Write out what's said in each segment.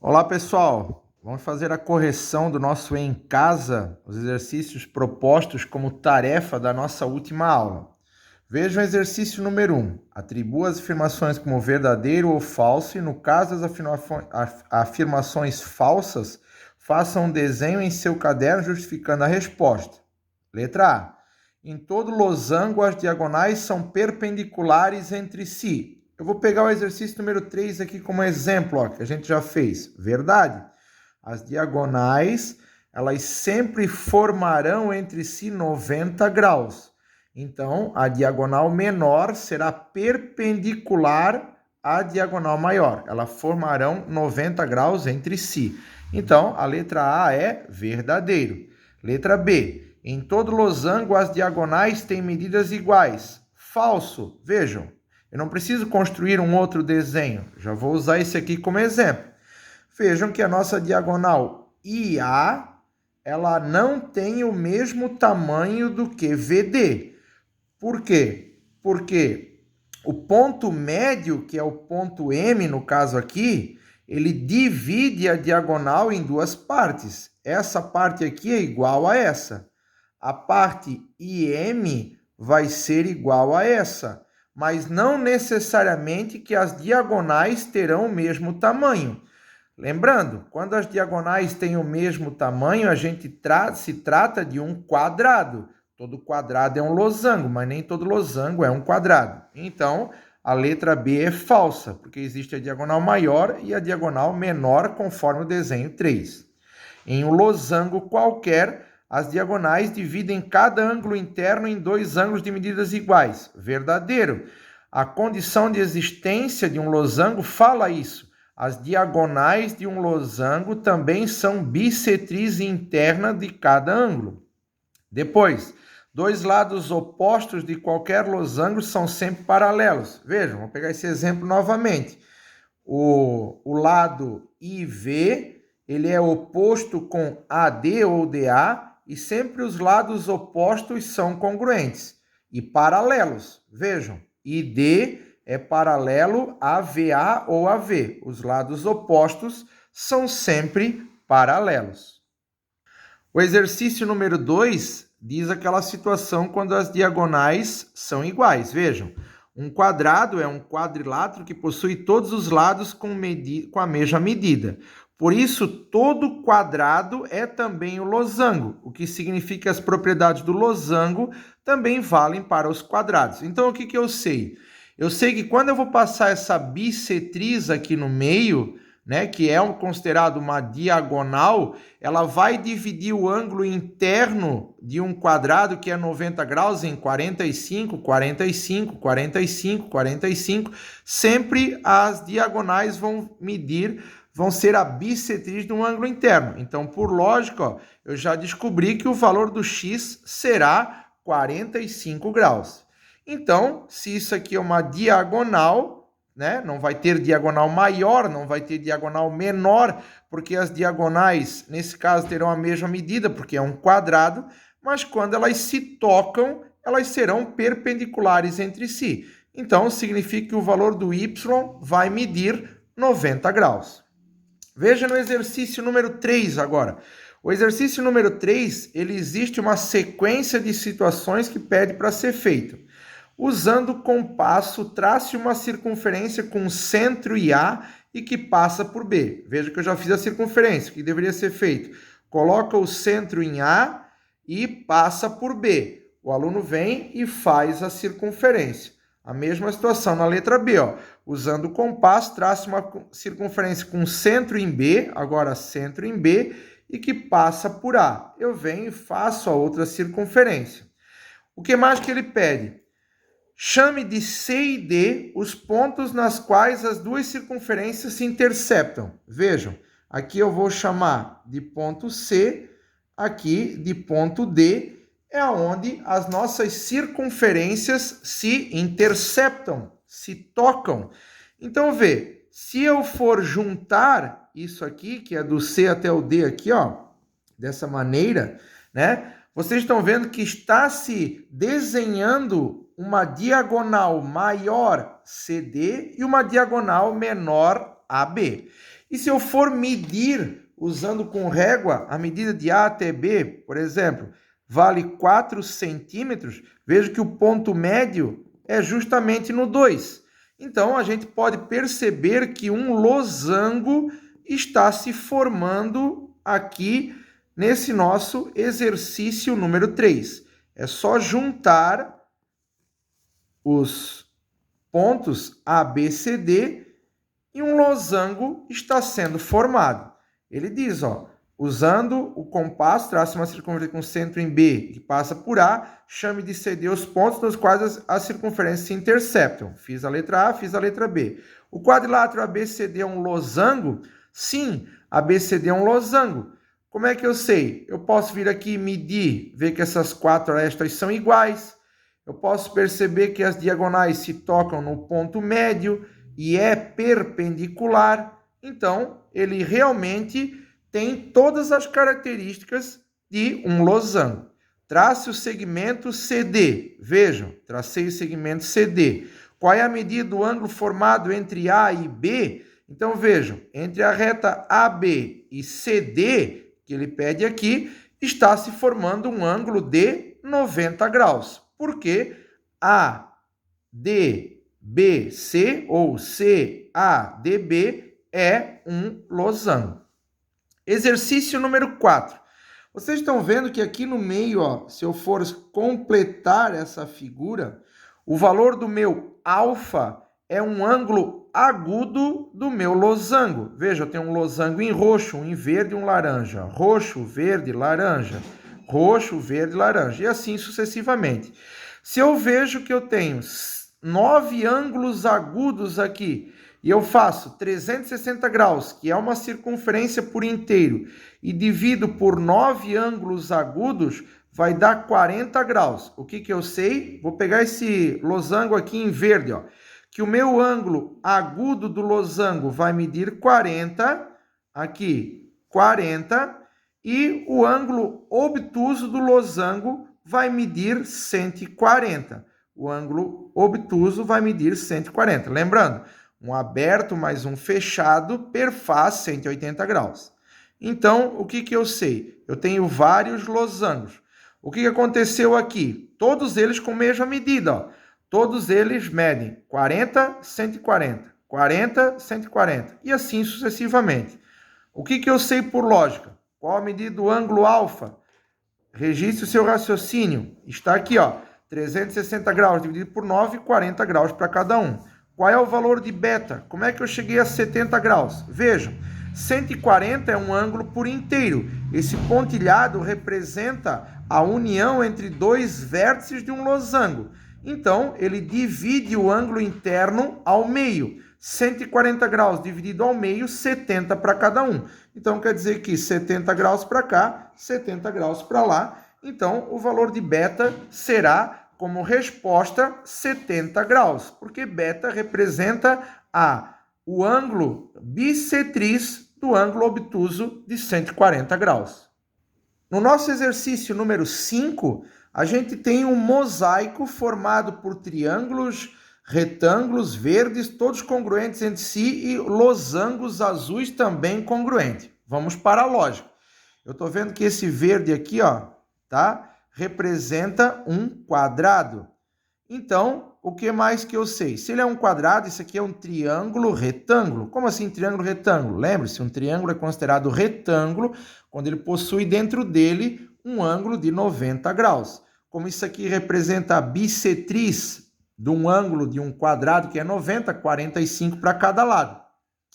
Olá, pessoal. Vamos fazer a correção do nosso em casa, os exercícios propostos como tarefa da nossa última aula. Veja o exercício número 1. Atribua as afirmações como verdadeiro ou falso e, no caso das afirmações falsas, faça um desenho em seu caderno justificando a resposta. Letra A. Em todo losango, as diagonais são perpendiculares entre si. Eu vou pegar o exercício número 3 aqui como exemplo, ó, que a gente já fez. Verdade. As diagonais, elas sempre formarão entre si 90 graus. Então, a diagonal menor será perpendicular à diagonal maior. Elas formarão 90 graus entre si. Então, a letra A é verdadeiro. Letra B. Em todo losango, as diagonais têm medidas iguais. Falso. Vejam, eu não preciso construir um outro desenho. Já vou usar esse aqui como exemplo. Vejam que a nossa diagonal IA, ela não tem o mesmo tamanho do que VD. Por quê? Porque o ponto médio, que é o ponto M no caso aqui, ele divide a diagonal em duas partes. Essa parte aqui é igual a essa. A parte IM vai ser igual a essa, mas não necessariamente que as diagonais terão o mesmo tamanho. Lembrando, quando as diagonais têm o mesmo tamanho, a gente se trata de um quadrado. Todo quadrado é um losango, mas nem todo losango é um quadrado. Então, a letra B é falsa, porque existe a diagonal maior e a diagonal menor, conforme o desenho 3. Em um losango qualquer, as diagonais dividem cada ângulo interno em dois ângulos de medidas iguais. Verdadeiro. A condição de existência de um losango fala isso. As diagonais de um losango também são bissetriz interna de cada ângulo. Depois, dois lados opostos de qualquer losango são sempre paralelos. Vejam, vou pegar esse exemplo novamente. O lado IV, ele é oposto com AD ou DA, e sempre os lados opostos são congruentes e paralelos. Vejam, ID é paralelo a VA ou AV. Os lados opostos são sempre paralelos. O exercício número 2 diz aquela situação quando as diagonais são iguais. Vejam, um quadrado é um quadrilátero que possui todos os lados com a mesma medida. Por isso, todo quadrado é também o losango, o que significa que as propriedades do losango também valem para os quadrados. Então, o que eu sei? Eu sei que quando eu vou passar essa bissetriz aqui no meio, né, que é considerado uma diagonal, ela vai dividir o ângulo interno de um quadrado que é 90 graus em 45, 45, 45, 45. Sempre as diagonais vão ser a bissetriz de um ângulo interno. Então, por lógica, ó, eu já descobri que o valor do x será 45 graus. Então, se isso aqui é uma diagonal, né? Não vai ter diagonal maior, não vai ter diagonal menor, porque as diagonais, nesse caso, terão a mesma medida, porque é um quadrado, mas quando elas se tocam, elas serão perpendiculares entre si. Então, significa que o valor do y vai medir 90 graus. Veja no exercício número 3 agora. O exercício número 3, ele existe uma sequência de situações que pede para ser feito. Usando o compasso, trace uma circunferência com centro em A e que passa por B. Veja que eu já fiz a circunferência, o que deveria ser feito? Coloca o centro em A e passa por B. O aluno vem e faz a circunferência. A mesma situação na letra B, ó. Usando o compasso, trace uma circunferência com centro em B, agora centro em B, e que passa por A. Eu venho e faço a outra circunferência. O que mais que ele pede? Chame de C e D os pontos nas quais as duas circunferências se interceptam. Vejam, aqui eu vou chamar de ponto C, aqui de ponto D, é onde as nossas circunferências se interceptam, se tocam. Então, vê, se eu for juntar isso aqui, que é do C até o D aqui, ó, dessa maneira, né? Vocês estão vendo que está se desenhando uma diagonal maior CD e uma diagonal menor AB. E se eu for medir usando com régua, a medida de A até B, por exemplo, vale 4 centímetros, vejo que o ponto médio é justamente no 2. Então, a gente pode perceber que um losango está se formando aqui nesse nosso exercício número 3. É só juntar os pontos A, B, C, D e um losango está sendo formado. Ele diz, ó, usando o compasso, traça uma circunferência com centro em B que passa por A, chame de CD os pontos nos quais as circunferências se interceptam. Fiz a letra A, fiz a letra B. O quadrilátero ABCD é um losango? Sim, ABCD é um losango. Como é que eu sei? Eu posso vir aqui medir, ver que essas quatro arestas são iguais. Eu posso perceber que as diagonais se tocam no ponto médio e é perpendicular. Então, ele realmente tem todas as características de um losango. Trace o segmento CD. Vejam, tracei o segmento CD. Qual é a medida do ângulo formado entre A e B? Então, vejam, entre a reta AB e CD, que ele pede aqui, está se formando um ângulo de 90 graus. Porque ADBC ou CADB é um losango. Exercício número 4. Vocês estão vendo que aqui no meio, ó, se eu for completar essa figura, o valor do meu alfa é um ângulo agudo do meu losango. Veja, eu tenho um losango em roxo, um em verde e um laranja. Roxo, verde, laranja. Roxo, verde, laranja. E assim sucessivamente. Se eu vejo que eu tenho 9 ângulos agudos aqui, e eu faço 360 graus, que é uma circunferência por inteiro, e divido por 9 ângulos agudos, vai dar 40 graus. O que eu sei? Vou pegar esse losango aqui em verde, ó, que o meu ângulo agudo do losango vai medir 40, aqui 40, e o ângulo obtuso do losango vai medir 140. O ângulo obtuso vai medir 140. Lembrando, um aberto mais um fechado perfaz 180 graus. Então, o que eu sei? Eu tenho vários losangos. O que aconteceu aqui? Todos eles com a mesma medida, ó. Todos eles medem 40, 140, 40, 140 e assim sucessivamente. O que eu sei por lógica? Qual a medida do ângulo alfa? Registre o seu raciocínio. Está aqui, ó, 360 graus dividido por 9, 40 graus para cada um. Qual é o valor de beta? Como é que eu cheguei a 70 graus? Vejam, 140 é um ângulo por inteiro. Esse pontilhado representa a união entre dois vértices de um losango. Então, ele divide o ângulo interno ao meio. 140 graus dividido ao meio, 70 para cada um. Então, quer dizer que 70 graus para cá, 70 graus para lá. Então, o valor de beta será, como resposta, 70 graus, porque beta representa o ângulo bissetriz do ângulo obtuso de 140 graus. No nosso exercício número 5, a gente tem um mosaico formado por triângulos, retângulos verdes, todos congruentes entre si, e losangos azuis também congruentes. Vamos para a lógica. Eu estou vendo que esse verde aqui, ó, tá? Representa um quadrado. Então, o que mais que eu sei? Se ele é um quadrado, isso aqui é um triângulo retângulo. Como assim triângulo retângulo? Lembre-se, um triângulo é considerado retângulo quando ele possui dentro dele um ângulo de 90 graus. Como isso aqui representa a bissetriz de um ângulo de um quadrado que é 90, 45 para cada lado.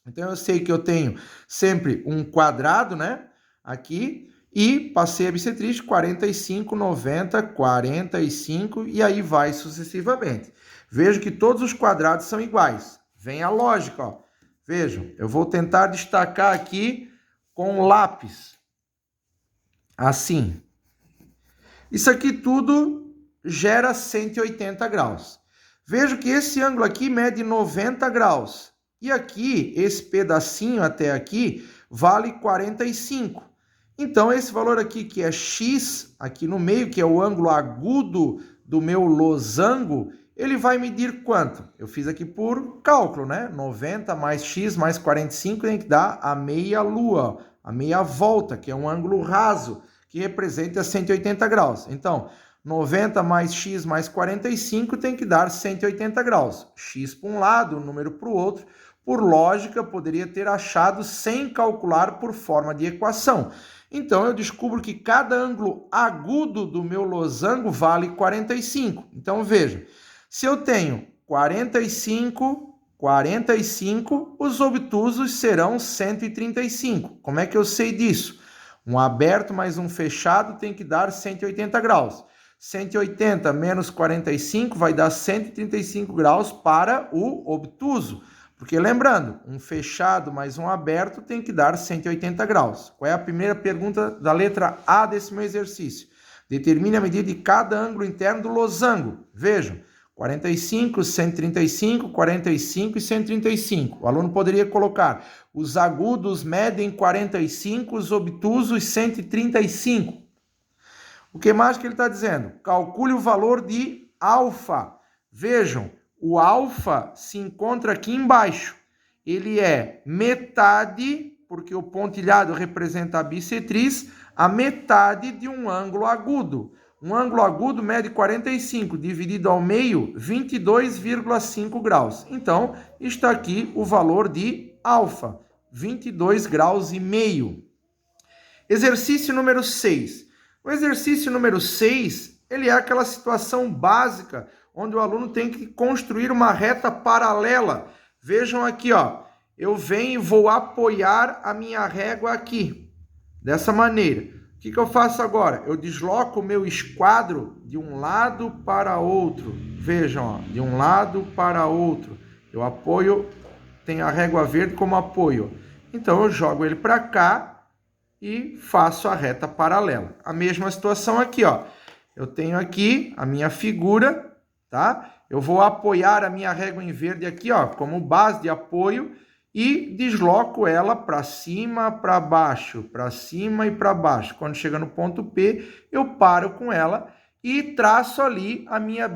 Então, eu sei que eu tenho sempre um quadrado, né? Aqui. E passei a bissetriz 45, 90, 45 e aí vai sucessivamente. Vejo que todos os quadrados são iguais. Vem a lógica, ó. Vejam, eu vou tentar destacar aqui com lápis. Assim. Isso aqui tudo gera 180 graus. Vejo que esse ângulo aqui mede 90 graus. E aqui, esse pedacinho até aqui, vale 45. Então, esse valor aqui, que é x, aqui no meio, que é o ângulo agudo do meu losango, ele vai medir quanto? Eu fiz aqui por cálculo, né? 90 mais x mais 45 tem que dar a meia lua, a meia volta, que é um ângulo raso, que representa 180 graus. Então, 90 mais x mais 45 tem que dar 180 graus. X para um lado, o número para o outro. Por lógica, poderia ter achado sem calcular por forma de equação. Então, eu descubro que cada ângulo agudo do meu losango vale 45. Então, veja, se eu tenho 45, os obtusos serão 135. Como é que eu sei disso? Um aberto mais um fechado tem que dar 180 graus. 180 menos 45 vai dar 135 graus para o obtuso. Porque lembrando, um fechado mais um aberto tem que dar 180 graus. Qual é a primeira pergunta da letra A desse meu exercício? Determine a medida de cada ângulo interno do losango. Vejam, 45, 135, 45 e 135. O aluno poderia colocar: os agudos medem 45, os obtusos 135. O que mais que ele está dizendo? Calcule o valor de alfa. Vejam, o alfa se encontra aqui embaixo. Ele é metade, porque o pontilhado representa a bissetriz, a metade de um ângulo agudo. Um ângulo agudo mede 45, dividido ao meio, 22,5 graus. Então, está aqui o valor de alfa, 22 graus e meio. Exercício número 6. O exercício número 6, ele é aquela situação básica, onde o aluno tem que construir uma reta paralela. Vejam aqui, ó, eu venho e vou apoiar a minha régua aqui, dessa maneira. O que eu faço agora? Eu desloco o meu esquadro de um lado para outro. Vejam, ó, de um lado para outro. Eu apoio, tenho a régua verde como apoio. Então, eu jogo ele para cá e faço a reta paralela. A mesma situação aqui, ó. Eu tenho aqui a minha figura, tá? Eu vou apoiar a minha régua em verde aqui, ó, como base de apoio, e desloco ela para cima, para baixo, para cima e para baixo. Quando chega no ponto P, eu paro com ela e traço ali a minha a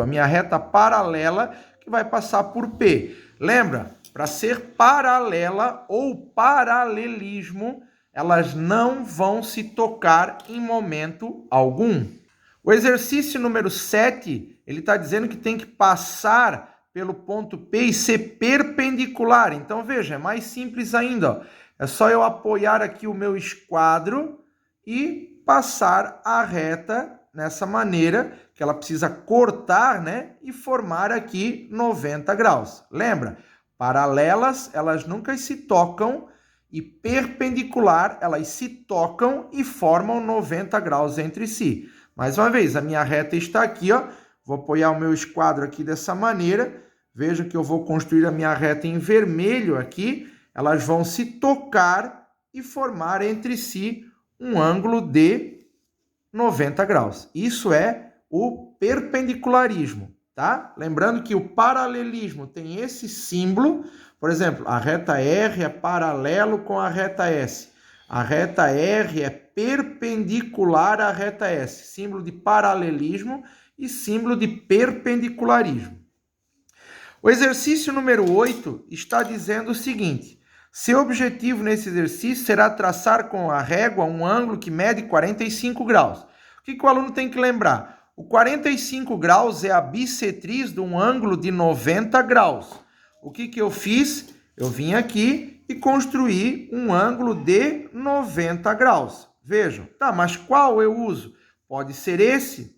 minha reta paralela, que vai passar por P. Lembra? Para ser paralela ou paralelismo, elas não vão se tocar em momento algum. O exercício número 7, ele está dizendo que tem que passar pelo ponto P e ser perpendicular. Então, veja, é mais simples ainda, ó. É só eu apoiar aqui o meu esquadro e passar a reta nessa maneira, que ela precisa cortar, né? E formar aqui 90 graus. Lembra? Paralelas, elas nunca se tocam, e perpendicular, elas se tocam e formam 90 graus entre si. Mais uma vez, a minha reta está aqui, ó. Vou apoiar o meu esquadro aqui dessa maneira. Veja que eu vou construir a minha reta em vermelho aqui. Elas vão se tocar e formar entre si um ângulo de 90 graus. Isso é o perpendicularismo, tá? Lembrando que o paralelismo tem esse símbolo. Por exemplo, a reta R é paralelo com a reta S. A reta R é perpendicular à reta S. Símbolo de paralelismo e símbolo de perpendicularismo. O exercício número 8 está dizendo o seguinte: seu objetivo nesse exercício será traçar com a régua um ângulo que mede 45 graus. O que o aluno tem que lembrar? O 45 graus é a bissetriz de um ângulo de 90 graus. O que eu fiz? Eu vim aqui e construí um ângulo de 90 graus. Vejam, tá, mas qual eu uso? Pode ser esse,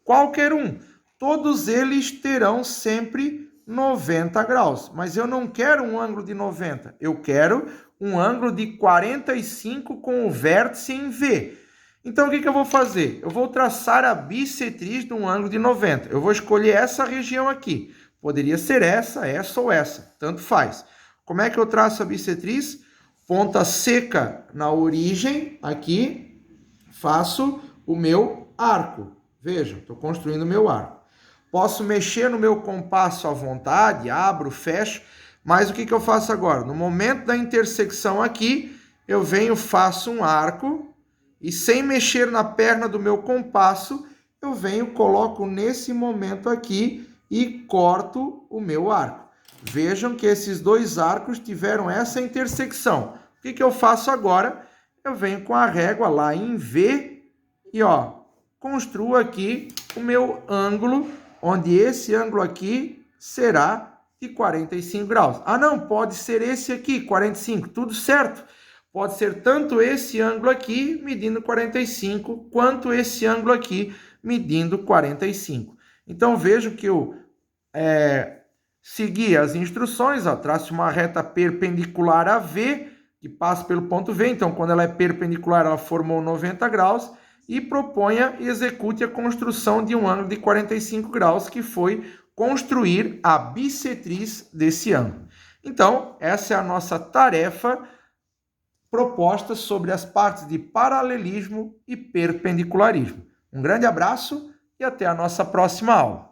qualquer um. Todos eles terão sempre 90 graus, mas eu não quero um ângulo de 90, eu quero um ângulo de 45 com o vértice em V. Então, o que eu vou fazer? Eu vou traçar a bissetriz de um ângulo de 90. Eu vou escolher essa região aqui. Poderia ser essa ou essa, tanto faz. Como é que eu traço a bissetriz? Ponta seca na origem, aqui, faço o meu arco. Vejam, estou construindo o meu arco. Posso mexer no meu compasso à vontade, abro, fecho, mas o que eu faço agora? No momento da intersecção aqui, eu venho, faço um arco E sem mexer na perna do meu compasso, eu venho, coloco nesse momento aqui e corto o meu arco. Vejam que esses dois arcos tiveram essa intersecção. O que eu faço agora? Eu venho com a régua lá em V e construo aqui o meu ângulo, onde esse ângulo aqui será de 45 graus. Ah, não, pode ser esse aqui, 45, tudo certo. Pode ser tanto esse ângulo aqui, medindo 45, quanto esse ângulo aqui, medindo 45. Então, vejo que eu segui as instruções, traço uma reta perpendicular a V, que passa pelo ponto V. Então, quando ela é perpendicular, ela formou 90 graus, e proponha e execute a construção de um ângulo de 45 graus, que foi construir a bissetriz desse ângulo. Então, essa é a nossa tarefa proposta sobre as partes de paralelismo e perpendicularismo. Um grande abraço e até a nossa próxima aula.